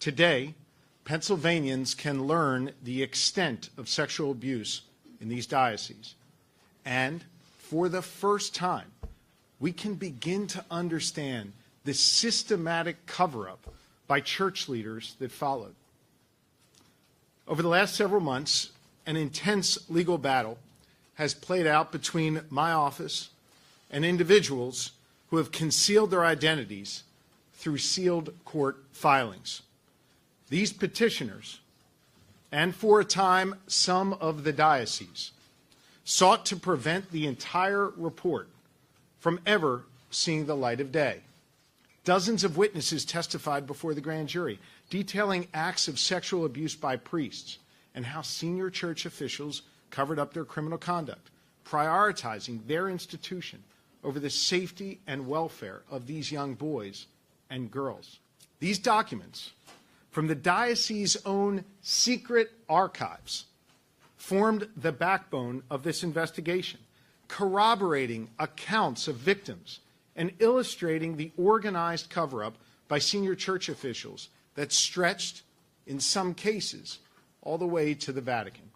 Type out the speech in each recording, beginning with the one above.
Today, Pennsylvanians can learn the extent of sexual abuse in these dioceses. And for the first time, we can begin to understand the systematic cover-up by church leaders that followed. Over the last several months, an intense legal battle has played out between my office and individuals who have concealed their identities through sealed court filings. These petitioners, and for a time some of the dioceses, sought to prevent the entire report from ever seeing the light of day. Dozens of witnesses testified before the grand jury, detailing acts of sexual abuse by priests and how senior church officials covered up their criminal conduct, prioritizing their institution over the safety and welfare of these young boys and girls. These documents, from the diocese's own secret archives, formed the backbone of this investigation, corroborating accounts of victims and illustrating the organized cover-up by senior church officials that stretched, in some cases, all the way to the Vatican.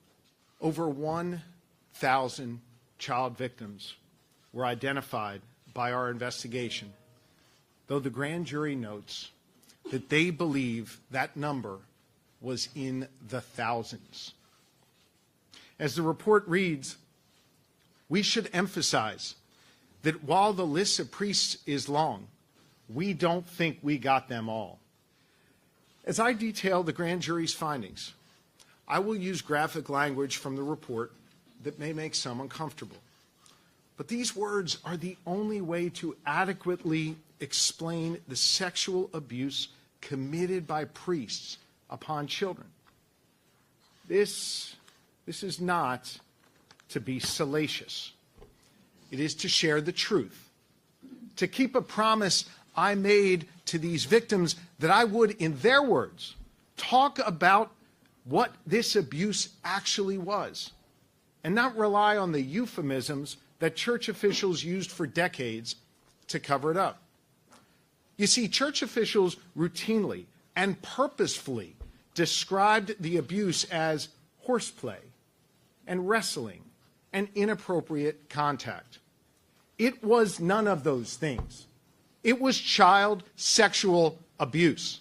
Over 1,000 child victims were identified by our investigation, though the grand jury notes that they believe that number was in the thousands. As the report reads, we should emphasize that while the list of priests is long, we don't think we got them all. As I detail the grand jury's findings, I will use graphic language from the report that may make some uncomfortable. But these words are the only way to adequately explain the sexual abuse committed by priests upon children. This is not to be salacious. It is to share the truth, to keep a promise I made to these victims that I would, in their words, talk about what this abuse actually was, and not rely on the euphemisms that church officials used for decades to cover it up. You see, church officials routinely and purposefully described the abuse as horseplay and wrestling and inappropriate contact. It was none of those things. It was child sexual abuse.